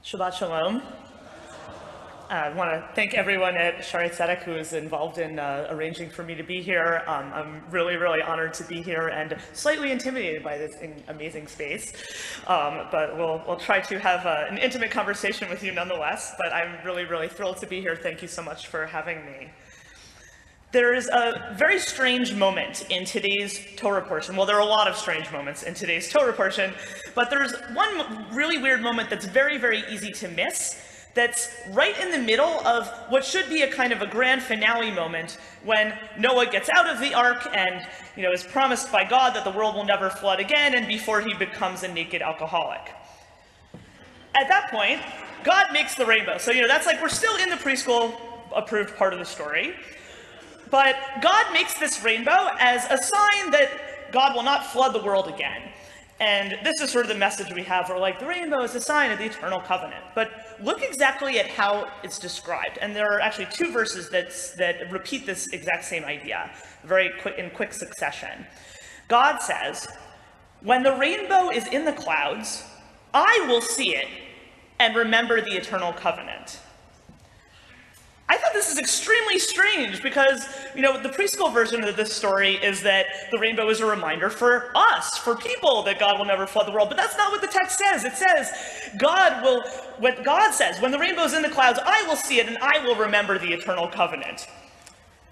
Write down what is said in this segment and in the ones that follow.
Shabbat Shalom. I want to thank everyone at Shaarey Zedek who is involved in arranging for me to be here. I'm really, really honored to be here and slightly intimidated by this amazing space. But we'll try to have an intimate conversation with you nonetheless. But I'm really, really thrilled to be here. Thank you so much for having me. There is a very strange moment in today's Torah portion. Well, there are a lot of strange moments in today's Torah portion, but there's one really weird moment that's very, very easy to miss, that's right in the middle of what should be a kind of a grand finale moment when Noah gets out of the ark and, is promised by God that the world will never flood again, and before he becomes a naked alcoholic. At that point, God makes the rainbow. So, that's like we're still in the preschool approved part of the story. But God makes this rainbow as a sign that God will not flood the world again. And this is sort of the message we have, where like the rainbow is a sign of the eternal covenant. But look exactly at how it's described. And there are actually two verses that repeat this exact same idea, in quick succession. God says, "When the rainbow is in the clouds, I will see it and remember the eternal covenant." I thought this is extremely strange because, the preschool version of this story is that the rainbow is a reminder for us, for people, that God will never flood the world. But that's not what the text says. It says, what God says, when the rainbow is in the clouds, I will see it and I will remember the eternal covenant.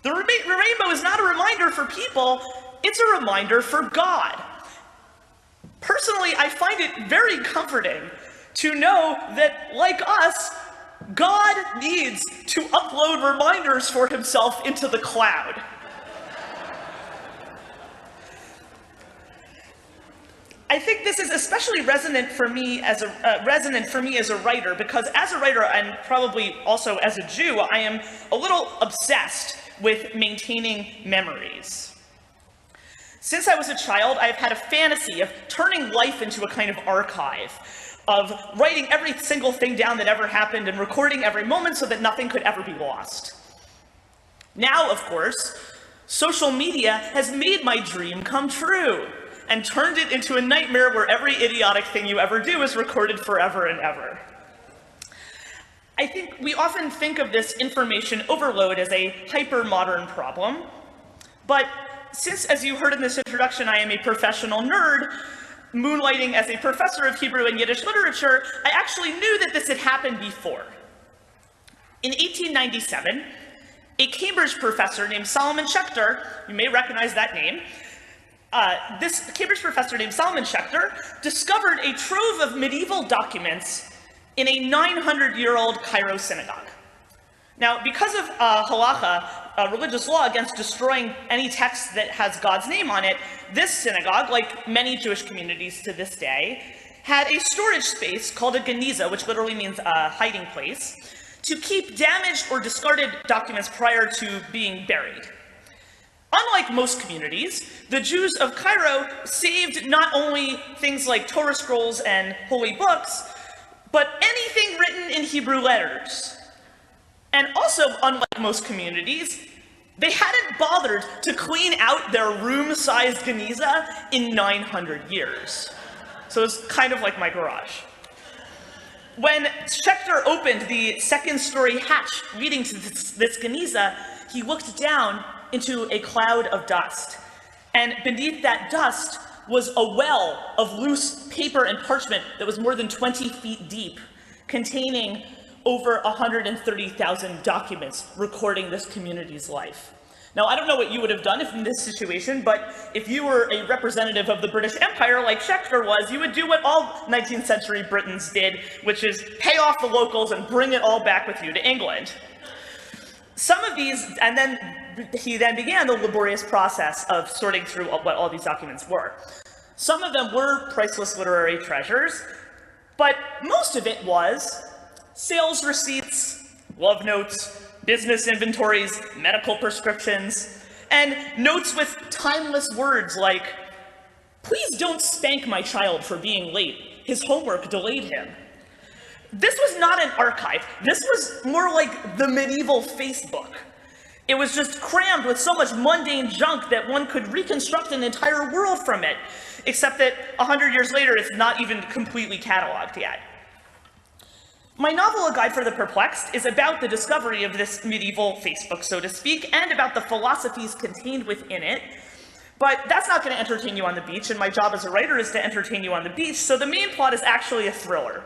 The rainbow is not a reminder for people, it's a reminder for God. Personally, I find it very comforting to know that, like us, God needs to upload reminders for himself into the cloud. I think this is especially resonant for me as a writer, because as a writer and probably also as a Jew, I am a little obsessed with maintaining memories. Since I was a child, I've had a fantasy of turning life into a kind of archive, of writing every single thing down that ever happened and recording every moment so that nothing could ever be lost. Now, of course, social media has made my dream come true and turned it into a nightmare where every idiotic thing you ever do is recorded forever and ever. I think we often think of this information overload as a hyper-modern problem, but since, as you heard in this introduction, I am a professional nerd, moonlighting as a professor of Hebrew and Yiddish literature, I actually knew that this had happened before. In 1897, a Cambridge professor named Solomon Schechter, you may recognize that name, this Cambridge professor named Solomon Schechter discovered a trove of medieval documents in a 900-year-old Cairo synagogue. Now, because of halacha, religious law against destroying any text that has God's name on it, this synagogue, like many Jewish communities to this day, had a storage space called a geniza, which literally means a hiding place, to keep damaged or discarded documents prior to being buried. Unlike most communities, the Jews of Cairo saved not only things like Torah scrolls and holy books, but anything written in Hebrew letters. And also, unlike most communities, they hadn't bothered to clean out their room-sized geniza in 900 years. So it's kind of like my garage. When Schechter opened the second-story hatch leading to this geniza, he looked down into a cloud of dust. And beneath that dust was a well of loose paper and parchment that was more than 20 feet deep, containing over 130,000 documents recording this community's life. Now, I don't know what you would have done if in this situation, but if you were a representative of the British Empire like Schechter was, you would do what all 19th century Britons did, which is pay off the locals and bring it all back with you to England. Some of these, and then he then began the laborious process of sorting through what all these documents were. Some of them were priceless literary treasures, but most of it was sales receipts, love notes, business inventories, medical prescriptions, and notes with timeless words like, "Please don't spank my child for being late. His homework delayed him." This was not an archive. This was more like the medieval Facebook. It was just crammed with so much mundane junk that one could reconstruct an entire world from it, except that 100 years later, it's not even completely cataloged yet. My novel, A Guide for the Perplexed, is about the discovery of this medieval Facebook, so to speak, and about the philosophies contained within it. But that's not going to entertain you on the beach, and my job as a writer is to entertain you on the beach, so the main plot is actually a thriller.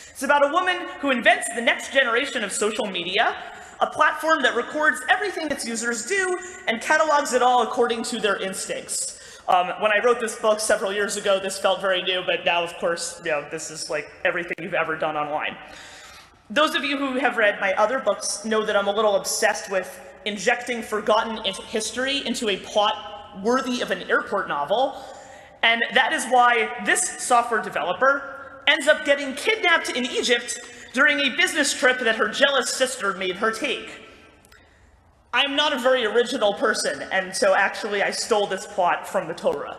It's about a woman who invents the next generation of social media, a platform that records everything its users do and catalogs it all according to their instincts. When I wrote this book several years ago, this felt very new, but now, of course, this is like everything you've ever done online. Those of you who have read my other books know that I'm a little obsessed with injecting forgotten history into a plot worthy of an airport novel, and that is why this software developer ends up getting kidnapped in Egypt during a business trip that her jealous sister made her take. I'm not a very original person, and so actually I stole this plot from the Torah.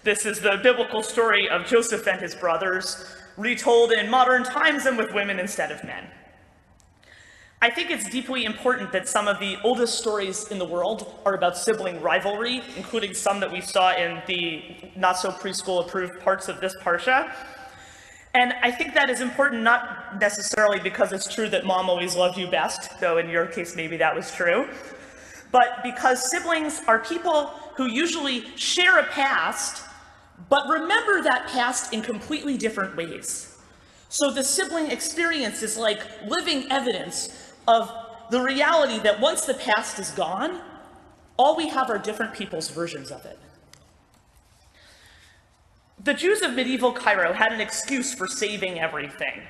This is the biblical story of Joseph and his brothers, retold in modern times and with women instead of men. I think it's deeply important that some of the oldest stories in the world are about sibling rivalry, including some that we saw in the not-so-preschool approved parts of this parsha. And I think that is important not necessarily because it's true that mom always loved you best, though in your case maybe that was true, but because siblings are people who usually share a past, but remember that past in completely different ways. So the sibling experience is like living evidence of the reality that once the past is gone, all we have are different people's versions of it. The Jews of medieval Cairo had an excuse for saving everything.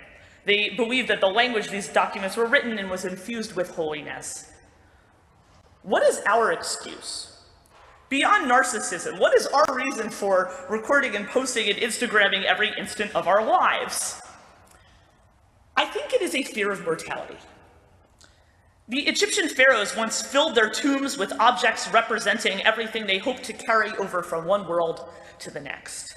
They believed that the language these documents were written in was infused with holiness. What is our excuse? Beyond narcissism, what is our reason for recording and posting and Instagramming every instant of our lives? I think it is a fear of mortality. The Egyptian pharaohs once filled their tombs with objects representing everything they hoped to carry over from one world to the next.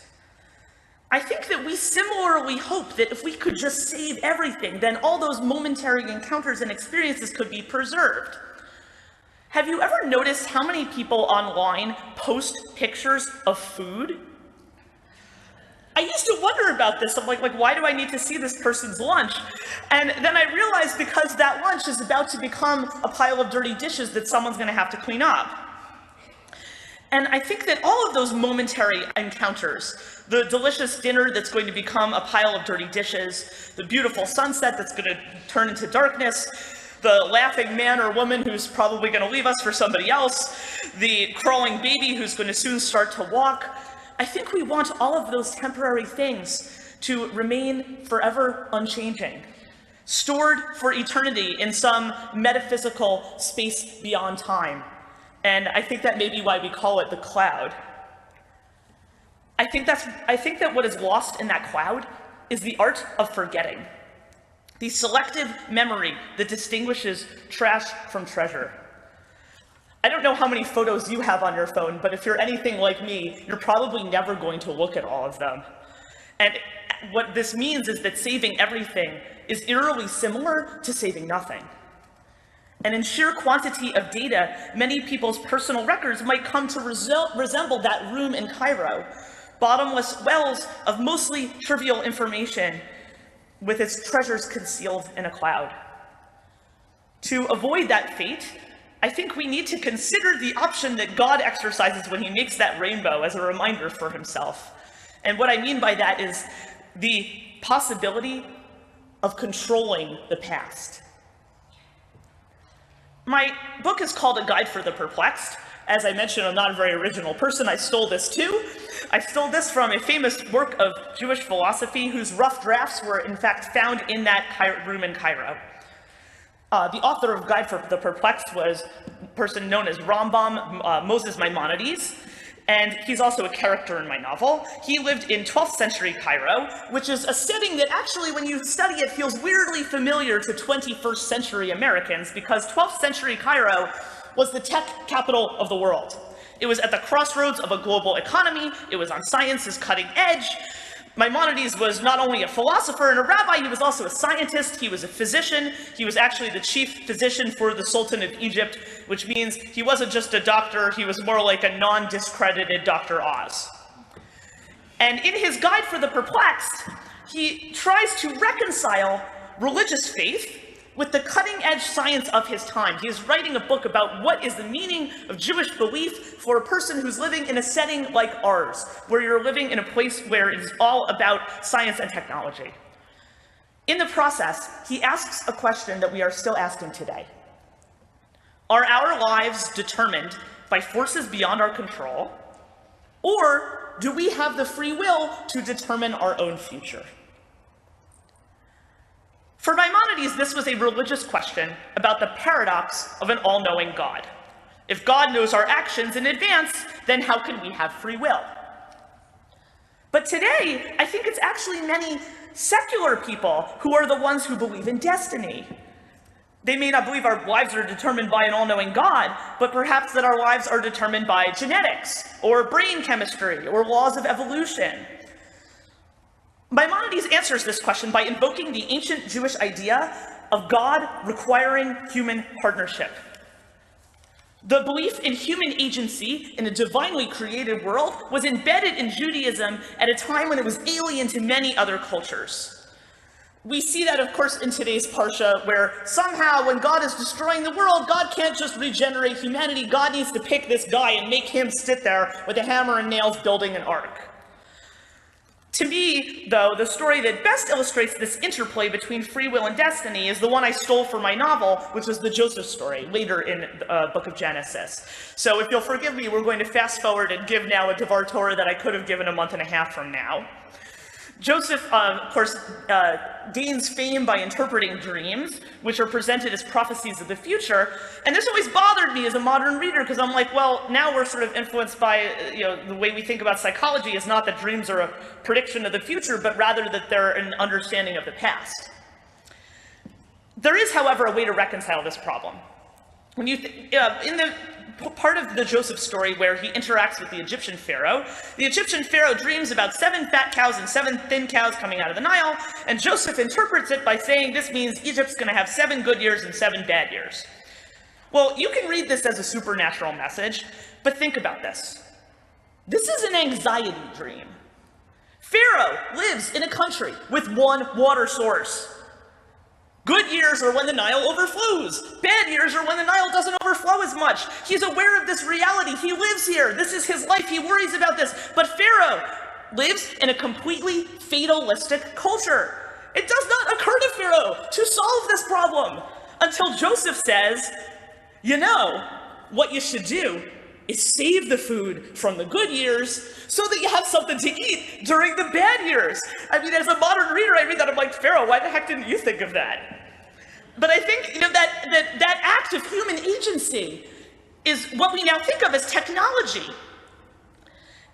I think that we similarly hope that if we could just save everything, then all those momentary encounters and experiences could be preserved. Have you ever noticed how many people online post pictures of food? I used to wonder about this. I'm like, why do I need to see this person's lunch? And then I realized because that lunch is about to become a pile of dirty dishes that someone's going to have to clean up. And I think that all of those momentary encounters, the delicious dinner that's going to become a pile of dirty dishes, the beautiful sunset that's going to turn into darkness, the laughing man or woman who's probably going to leave us for somebody else, the crawling baby who's going to soon start to walk, I think we want all of those temporary things to remain forever unchanging, stored for eternity in some metaphysical space beyond time. And I think that may be why we call it the cloud. I think that what is lost in that cloud is the art of forgetting, the selective memory that distinguishes trash from treasure. I don't know how many photos you have on your phone, but if you're anything like me, you're probably never going to look at all of them. And what this means is that saving everything is eerily similar to saving nothing. And in sheer quantity of data, many people's personal records might come to resemble that room in Cairo, bottomless wells of mostly trivial information with its treasures concealed in a cloud. To avoid that fate, I think we need to consider the option that God exercises when he makes that rainbow as a reminder for himself. And what I mean by that is the possibility of controlling the past. My book is called A Guide for the Perplexed. As I mentioned, I'm not a very original person. I stole this too. I stole this from a famous work of Jewish philosophy whose rough drafts were in fact found in that room in Cairo. The author of Guide for the Perplexed was a person known as Rambam Moses Maimonides, and he's also a character in my novel. He lived in 12th century Cairo, which is a setting that actually, when you study it, feels weirdly familiar to 21st century Americans, because 12th century Cairo was the tech capital of the world. It was at the crossroads of a global economy. It was on science's cutting edge. Maimonides was not only a philosopher and a rabbi, he was also a scientist, he was a physician, he was actually the chief physician for the Sultan of Egypt, which means he wasn't just a doctor, he was more like a non-discredited Dr. Oz. And in his Guide for the Perplexed, he tries to reconcile religious faith with the cutting-edge science of his time. He is writing a book about what is the meaning of Jewish belief for a person who's living in a setting like ours, where you're living in a place where it is all about science and technology. In the process, he asks a question that we are still asking today. Are our lives determined by forces beyond our control, or do we have the free will to determine our own future? For Maimonides, this was a religious question about the paradox of an all-knowing God. If God knows our actions in advance, then how can we have free will? But today, I think it's actually many secular people who are the ones who believe in destiny. They may not believe our lives are determined by an all-knowing God, but perhaps that our lives are determined by genetics, or brain chemistry, or laws of evolution. Maimonides answers this question by invoking the ancient Jewish idea of God requiring human partnership. The belief in human agency in a divinely created world was embedded in Judaism at a time when it was alien to many other cultures. We see that, of course, in today's Parsha, where somehow when God is destroying the world, God can't just regenerate humanity. God needs to pick this guy and make him sit there with a hammer and nails building an ark. To me, though, the story that best illustrates this interplay between free will and destiny is the one I stole for my novel, which was the Joseph story, later in the book of Genesis. So if you'll forgive me, we're going to fast forward and give now a Devar Torah that I could have given a month and a half from now. Joseph, of course, gains fame by interpreting dreams, which are presented as prophecies of the future. And this always bothered me as a modern reader, because I'm like, well, now we're sort of influenced by, the way we think about psychology is not that dreams are a prediction of the future, but rather that they're an understanding of the past. There is, however, a way to reconcile this problem. When you in the part of the Joseph story where he interacts with the Egyptian pharaoh dreams about 7 fat cows and 7 thin cows coming out of the Nile, and Joseph interprets it by saying this means Egypt's going to have 7 good years and 7 bad years. Well, you can read this as a supernatural message, but think about this. This is an anxiety dream. Pharaoh lives in a country with one water source. Good years are when the Nile overflows. Bad years are when the Nile doesn't overflow as much. He's aware of this reality. He lives here. This is his life. He worries about this. But Pharaoh lives in a completely fatalistic culture. It does not occur to Pharaoh to solve this problem until Joseph says, what you should do is save the food from the good years so that you have something to eat during the bad years. I mean, as a modern reader, I read that, I'm like, Pharaoh, why the heck didn't you think of that? But I think, that act of human agency is what we now think of as technology.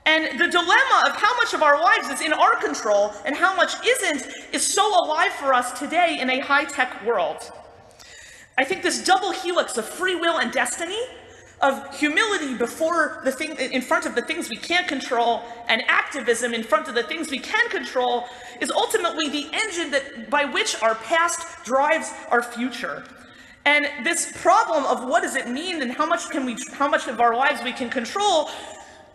And the dilemma of how much of our lives is in our control and how much isn't is so alive for us today in a high-tech world. I think this double helix of free will and destiny, of humility in front of the things we can't control, and activism in front of the things we can control, is ultimately the engine by which our past drives our future. And this problem of what does it mean and how much of our lives we can control,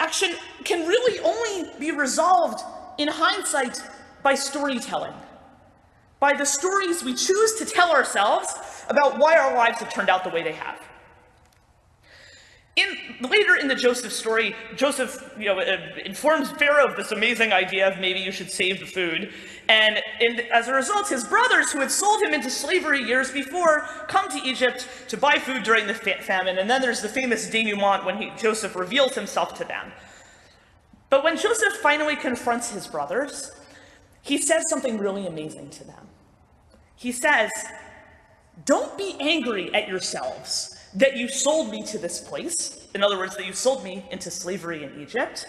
actually can really only be resolved in hindsight by storytelling. By the stories we choose to tell ourselves about why our lives have turned out the way they have. Later in the Joseph story, Joseph informs Pharaoh of this amazing idea of maybe you should save the food. And as a result, his brothers, who had sold him into slavery years before, come to Egypt to buy food during the famine. And then there's the famous denouement when Joseph reveals himself to them. But when Joseph finally confronts his brothers, he says something really amazing to them. He says, "Don't be angry at yourselves that you sold me to this place," in other words, that you sold me into slavery in Egypt,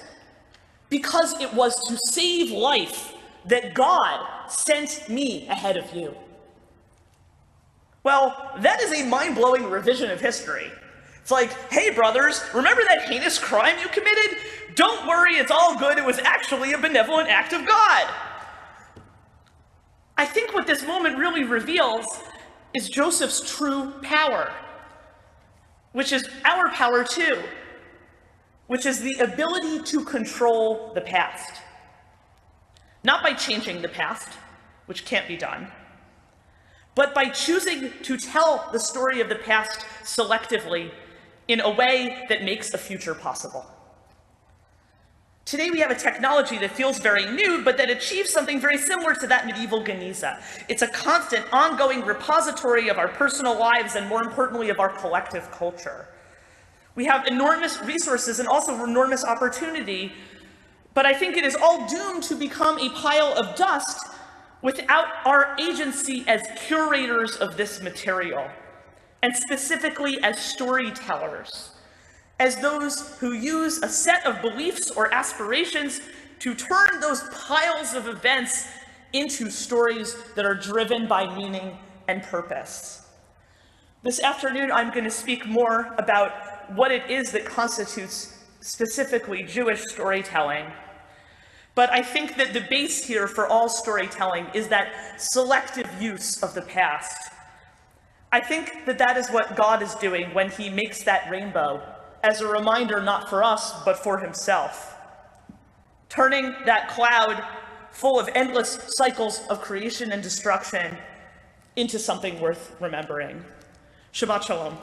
"because it was to save life that God sent me ahead of you." Well, that is a mind-blowing revision of history. It's like, hey brothers, remember that heinous crime you committed? Don't worry, it's all good. It was actually a benevolent act of God. I think what this moment really reveals is Joseph's true power, which is our power too, which is the ability to control the past. Not by changing the past, which can't be done, but by choosing to tell the story of the past selectively in a way that makes a future possible. Today we have a technology that feels very new, but that achieves something very similar to that medieval Geniza. It's a constant, ongoing repository of our personal lives and, more importantly, of our collective culture. We have enormous resources and also enormous opportunity, but I think it is all doomed to become a pile of dust without our agency as curators of this material, and specifically as storytellers, as those who use a set of beliefs or aspirations to turn those piles of events into stories that are driven by meaning and purpose. This afternoon, I'm going to speak more about what it is that constitutes specifically Jewish storytelling. But I think that the base here for all storytelling is that selective use of the past. I think that that is what God is doing when he makes that rainbow, as a reminder not for us, but for himself. Turning that cloud full of endless cycles of creation and destruction into something worth remembering. Shabbat Shalom.